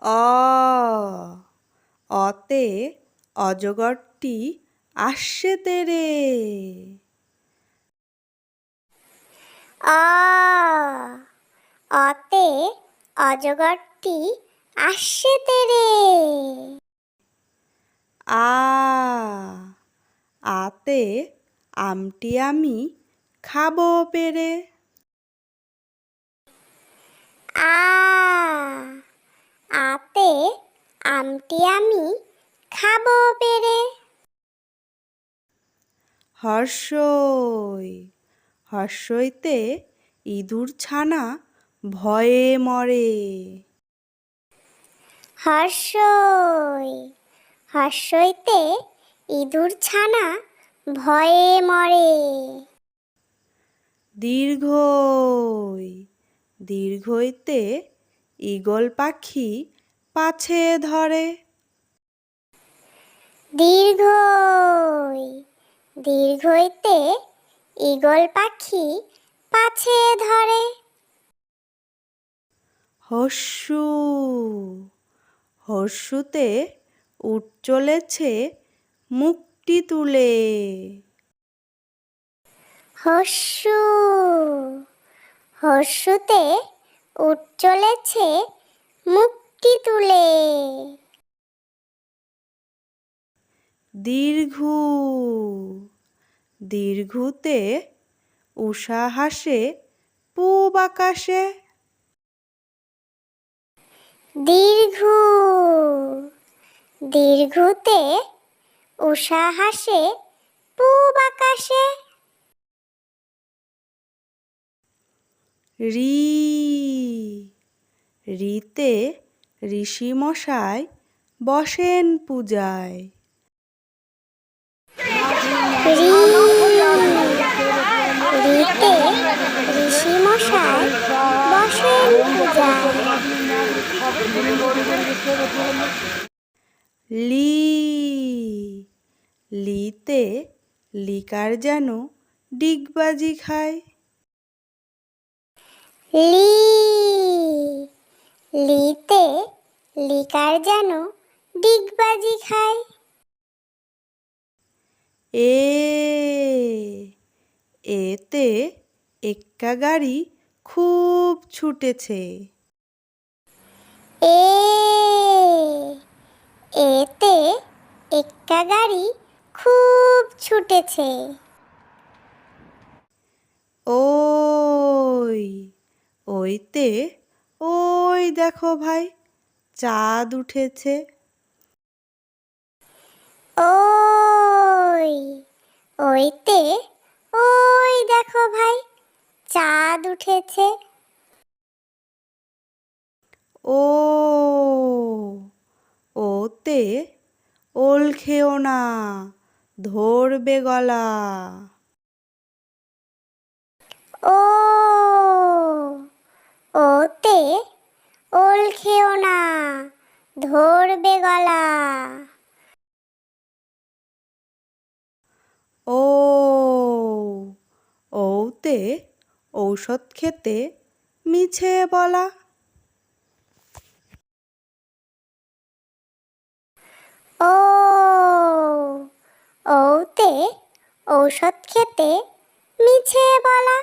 অ অতে অজগরটি আসছে তেরে। অ অতে অজগরটি আসছে তেরে। আ আতে আমটি আমি খাবো পেরে। আ আতে আমটি আমি খাবো পেরে। হর্ষই হর্ষইতে ইঁদুর ছানা ভয়ে মরে। হর্ষই হর্ষইতে ইঁদুর ছানা ভয়ে মরে। দীর্ঘই দীর্ঘইতে ঈগল পাখি পাছে ধরে। দীর্ঘই দীর্ঘইতে ঈগল পাখি পাছে ধরে। হর্ষু হর্ষুতে উট চলেছে মুখটি তুলে। হর্ষু হর্ষুতে উট চলেছে মুখটি তুলে। দীর্ঘু দীর্ঘুতে উষা হাসে পূব আকাশে। দীর্ঘু দীর্ঘুতে উষা হাসে পূব আকাশে। রি রিতে ঋষি মশাই বসেন পূজায়। রিতে ঋষি মশাই বসেন পূজায়। লি লিতে লিকার যেন ডিগবাজি খায়। লি লিতে লিকার যেন ডিগবাজি খায়। এ এতে এক্কা গাড়ি খুব ছুটেছে। এ এতে এক্কা গাড়ি খুব ছুটেছে। ওই ওইতে ওই দেখো ভাই চাঁদ উঠেছে। ওই ওইতে ওই দেখো ভাই চাঁদ উঠেছে। ও ওতে ওল খেও না ধরবে গলা। ও ওতে ওল খেও না ধরবে গলা। ও ওতে ঔষধ খেতে মিছে বলা। ও ওতে ঔষধ খেতে মিছে বলা।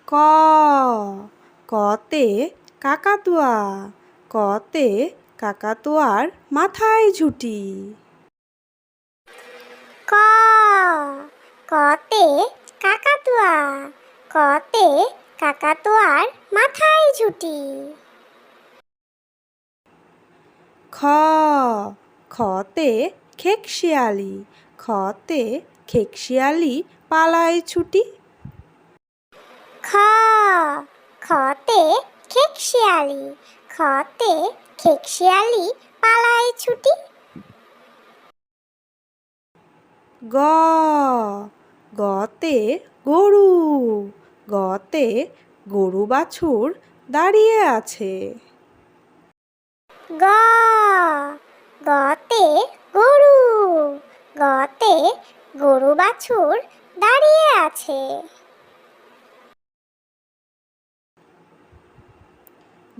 ক কতে কাকাতুয়া কতে কাকাতুয়ার মাথায় ঝুঁটি। ক কতে কাকাতুয়া কতে কাকাতুয়ার মাথায় ঝুঁটি। খ খতে খেকশিয়ালি খতে খেকশিয়ালি পালায় ছুটি। খ খতে খেকশিয়ালি খতে খেকশিয়ালি পালায় ছুটি। গ গতে গরু গতে গরু বাছুর দাঁড়িয়ে আছে। গ গতে গরু গতে গরু বাছুর দাঁড়িয়ে আছে।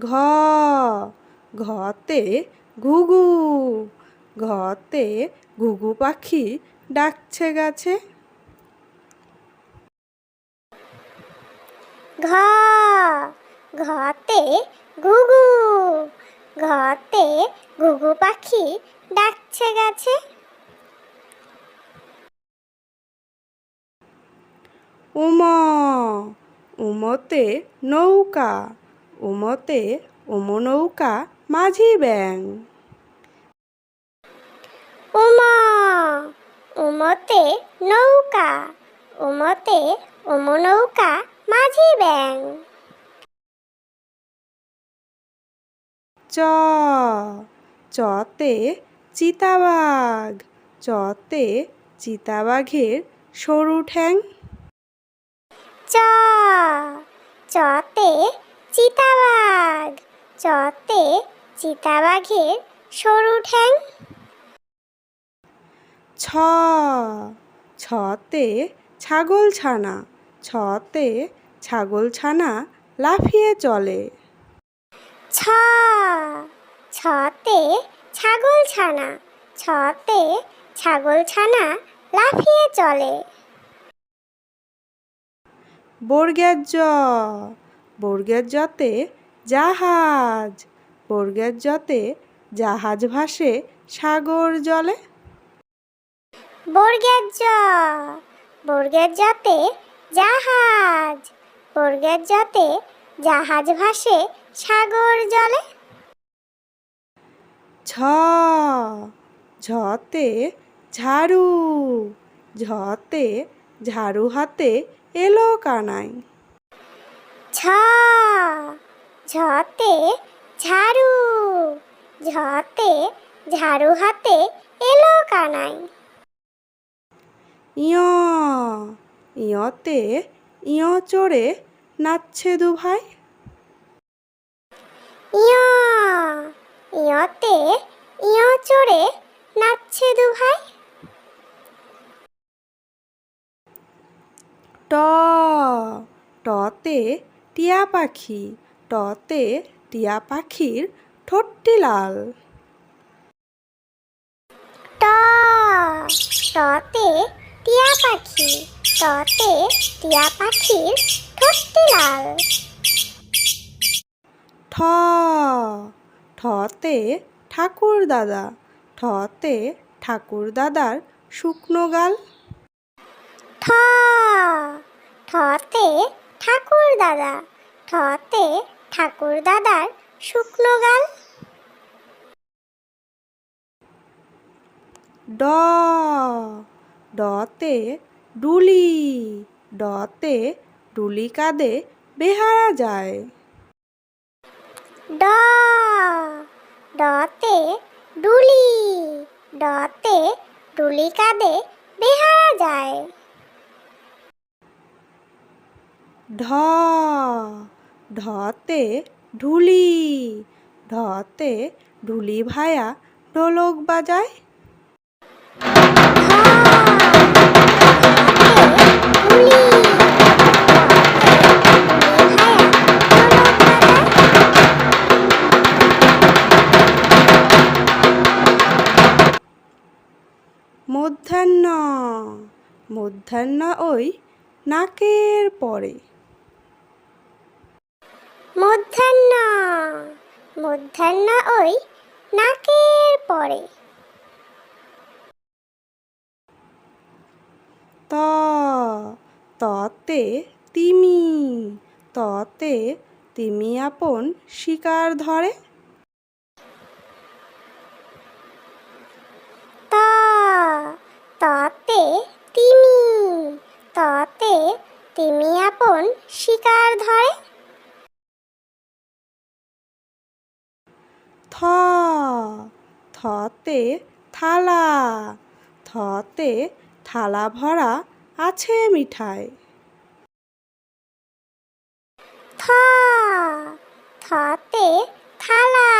ঘ ঘতে ঘুঘু, ঘতে ঘুঘু পাখি ডাকছে গাছে। ঘ ঘতে ঘুঘু, ঘতে ঘুঘু পাখি ডাকছে গাছে। উম উমতে নৌকা, উমতে নৌকা মাঝি ব্যাং। উমা উমতে নৌকা, উমতে নৌকা মাঝি ব্যাং। চ চতে চিতাবাঘ, চতে চিতাবাঘের সরু ঠ্যাং। চ চতে চিতাবাঘ, চতে চিতাবাঘের সরু ঠ্যাং। ছ ছতে ছাগলছানা, ছতে ছাগলছানা লাফিয়ে চলে। ছ ছতে ছাগলছানা, ছতে ছাগলছানা লাফিয়ে চলে। বর্গের জ বর্গের জতে জাহাজ, বর্গের জতে জাহাজ ভাসে সাগর জলে। বর্গের জ বর্গের জতে জাহাজ, বর্গের জতে জাহাজ ভাসে সাগর জলে। ঝ ঝতে ঝাড়ু, ঝতে ঝাড়ু হাতে এলো কানাই। ঝ ঝতে ঝাড়ু, ঝতে ঝাড়ু হাতে এলো কানাই। ইয় ইয়তে ইয় চড়ে নাচছে দুভাই। ইয় ইয়তে ইয় চড়ে নাচছে দুভাই। ট টতে টিয়া পাখি, টতে টিয়া পাখির ঠোঁটটি লাল। ট টতে টিয়া পাখি, টতে টিয়া পাখির ঠোঁটটি লাল। ঠ ঠতে ঠাকুর দাদা, ঠতে ঠাকুর দাদার শুকনো গাল। ঠ ঠতে ঠাকুর দাদা, ঠতে ঠাকুর দাদার শুকনো গাল। ড ডতে ডুলি, ডতে ডুলি কাঁধে বেহারা যায়। ড ডতে ডুলি, ডতে ডুলি কাঁধে বেহারা যায়। ঢ ঢতে ঢুলি, ঢতে ঢুলি ভায়া ঢোলক বাজায়। মধ্যাহ্ন মধ্যাহ্ন ওই নাকের পরে। মধ্যাহ্ন মধ্যাহ্ন ওই নাকের পরে। ত ততে তিমি, ততে তিমি আপন শিকার ধরে। ত ততে তিমি, ততে তিমি আপন শিকার ধরে। থ থতে থালা, থতে থালা ভরা আছে মিঠাই। থ থতে থালা,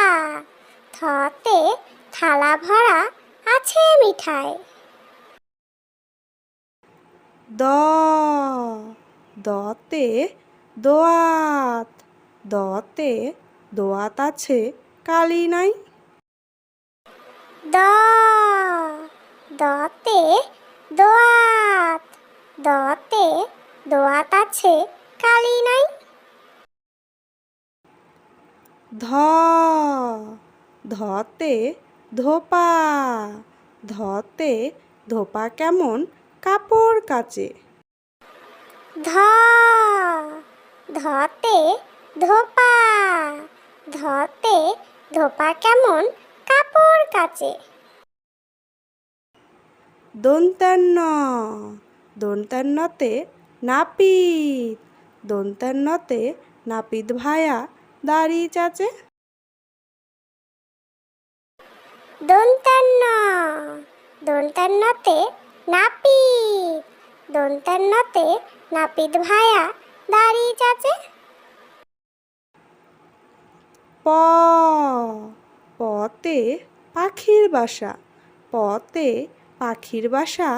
থতে থালা ভরা আছে মিঠাই। দ দতে দোয়াত, দতে দোয়াত আছে কালি নাই। দ দতে দোয়াত, দতে দোয়াত আছে কালি নাই। ধ ধতে ধোপা, ধতে ধোপা কেমন কাপড় কাচে। ধ ধতে ধোপা, ধতে ধোপা কেমন কাপড় কাচে। দন্তান্ন দন্তান্নতে নাপিত, দন্তান্নতে নাপিত ভায়া দাড়ি চাচে। দন্তান্ন দন্তান্নতে নাপিত, দন্তান্নতে নাপিত ভায়া দাড়ি চাচে। প পতে পাখির বাসা, পতে পাখির বাসা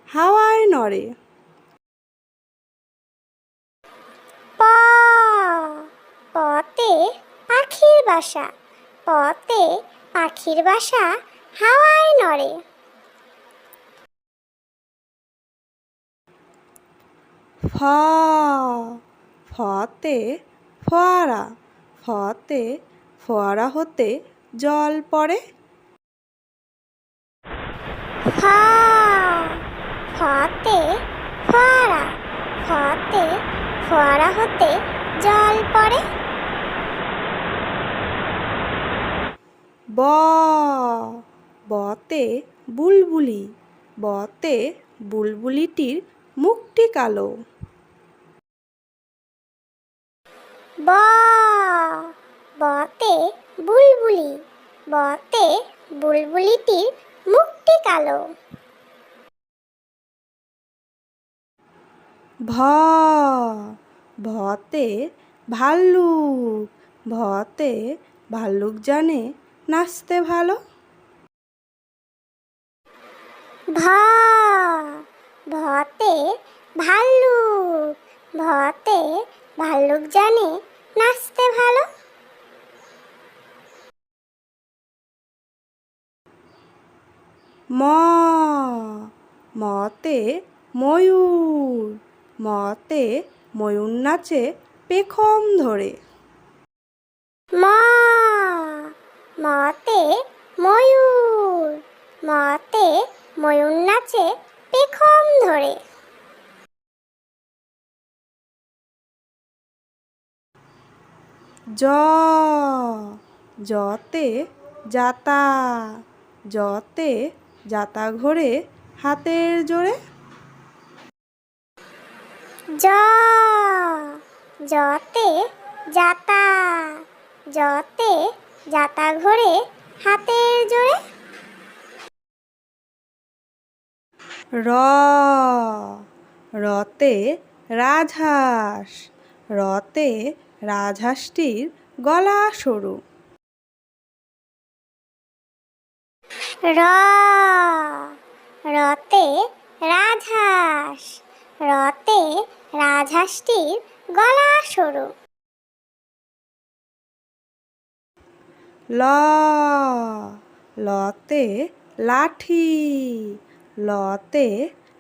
হাওয়ায় নড়ে। প পতে পাখির বাসা, পতে পাখির বাসা হাওয়ায় নড়ে। ফ ফতে ফোয়ারা, ফতে ফোয়ারা হতে জল পড়ে। ফ ফতে ফোয়ারা, ফতে ফোয়ারা হতে জল পড়ে। ব বতে বুলবুলি, বতে বুলবুলিটির মুখটি কালো। ব বতে বুলবুলি, বতে বুলবুলিটির মুখটি কালো। ভ ভতে ভাল্লুক, ভতে ভাল্লুক জানে নাচতে ভালো। ভ ভতে ভাল্লুক, ভতে ভাল্লুক জানে নাচতে ভালো। ম মতে ময়ূর, মতে ময়ূর নাচে পেখম ধরে। ম মতে ময়ূর, মতে ময়ূর নাচে পেখম ধরে। জ জতে জাতা, জতে জাতা ঘোরে হাতের জোরে। জ জতে জাতা, জতে জাতা ঘোরে হাতের জোরে। র রতে রাজহাঁস, রতে রাজহাঁসটির গলা সরু। র রতে রাজহাঁস, রতে রাজহাঁসটির গলা সরু। ল লতে লাঠি, লতে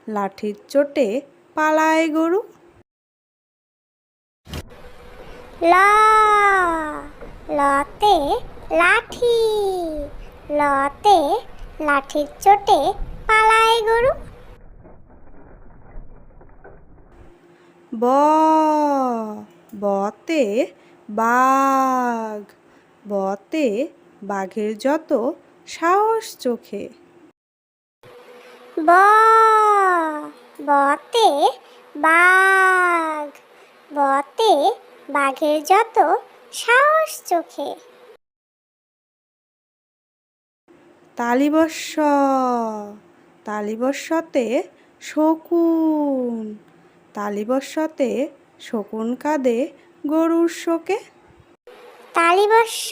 লাঠির চোটে পালায় গরু। ল লতে লাঠি, লতে লাঠির চোটে পালায় গরু। ব বতে বাঘ, বতে বাঘের যত সাহস চোখে। ব বতে বাঘ, বতে বাঘের যত সাহস চোখে। তালিবস্য তালিবস্যতে শকুন, তালিবস্যতে শকুন কাঁদে গরুর শোকে। তালিবস্য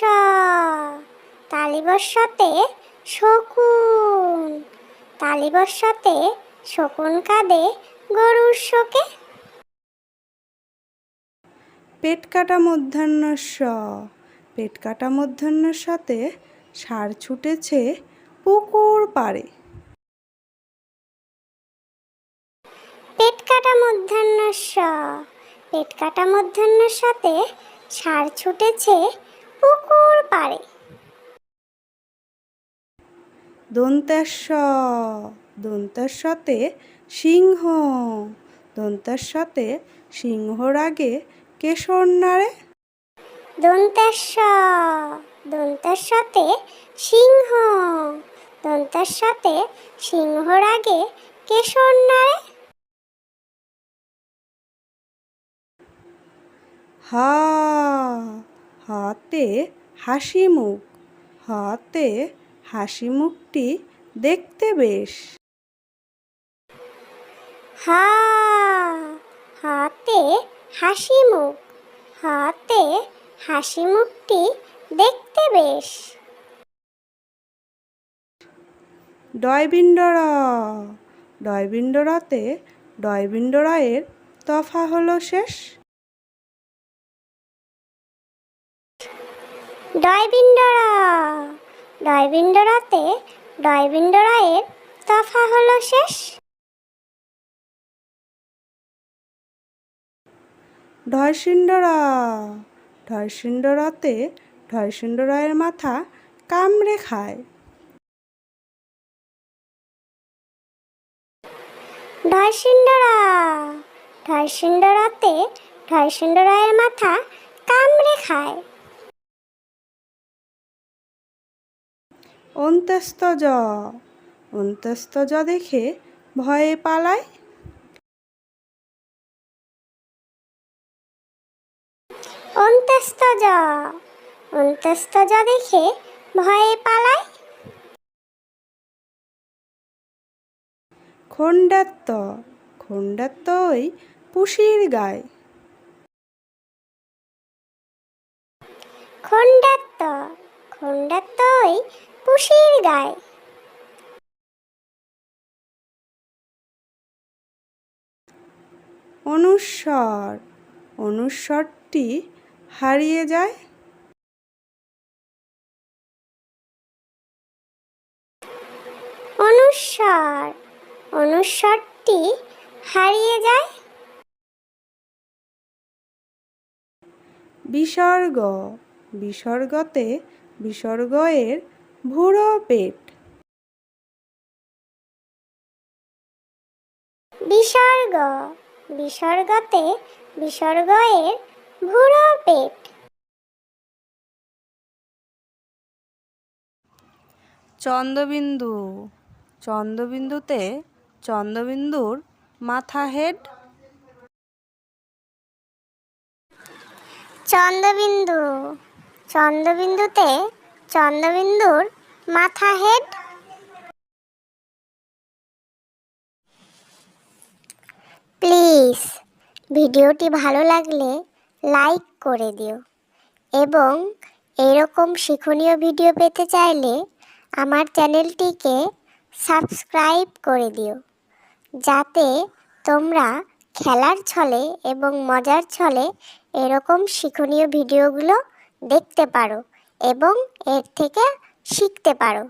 তালিবস্যতে শকুন, তালিবস্যতে শকুন কাঁদে গরুর শোকে। পেট কাটা মূর্ধন্য ষ, পেট কাটা মূর্ধন্যের সাথে ষাঁড় ছুটেছে পুকুর পাড়ে। পেট কাটা মূর্ধন্য ষ, পেট কাটা মূর্ধন্যের সাথে ষাঁড় ছুটেছে পুকুর পাড়ে। দন্তেশ্ব, দন্তেশ্বতে সিংহ, দন্তেশ্বতে সিংহর আগে কেশর নাড়ে। দন্তেশ্ব, দন্তেশ্বতে সিংহ, দন্তেশ্বতে সিংহর আগে কেশর নাড়ে। হা, হাতে হাসি মুখ, হাতে হাসি মুখটি দেখতে বেশ। হা, হাতে হাসি মুখ, হাতে হাসি মুখটি দেখতে বেশ। ডয়বিন্ডর, ডয়বিন্ডরতে ডয়বিন্ডরায়ের তফা হলো শেষ। ডয়বিন্ডরা, ডয়বিন্ডরাতে ডয়বিন্ডরায়ের তফা হলো শেষ। ঢয়সিন্ডরা, ঢয়সিন্ডরাতে ঢয়সিন্ডরায়ের মাথা কামড়ে খায়। ঢয়সিন্ডরা, ঢয়সিন্ডরাতে ঢয়সিন্ডরায়ের মাথা কামড়ে খায়। অন্ত্যস্তজ, অন্ত্যস্তজ দেখে ভয়ে পালায়। অন্ত্যস্তজ, অন্ত্যস্তজ দেখে ভয়ে পালায়। খণ্ডাত্ত, খণ্ডাত্ত ওই পুষির গায়। খণ্ডাত্ত, খণ্ডাত্ত ওই পুষির গায়। অনুস্বর, অনুস্বরটি হারিয়ে যায়। অনুস্বর, অনুস্বরটি হারিয়ে যায়। বিসর্গ, বিসর্গতে বিসর্গয়ের ভুরো পেট। বিসর্গ, বিসর্গতে বিসর্গয়ের ভুরো পেট। চন্দ্রবিন্দু, চন্দ্রবিন্দুতে চন্দ্রবিন্দুর মাথা হেড। চন্দ্রবিন্দু, চন্দ্রবিন্দুতে চন্দ্রবিন্দুর মাথা হেড। প্লিজ ভিডিওটি ভালো লাগলে লাইক করে দিও এবং এরকম শিক্ষণীয় ভিডিও পেতে চাইলে আমার চ্যানেলটিকে সাবস্ক্রাইব করে দিও, যাতে তোমরা খেলার ছলে এবং মজার ছলে এরকম শিক্ষণীয় ভিডিওগুলো দেখতে পারো এবং এর থেকে শিখতে পারো।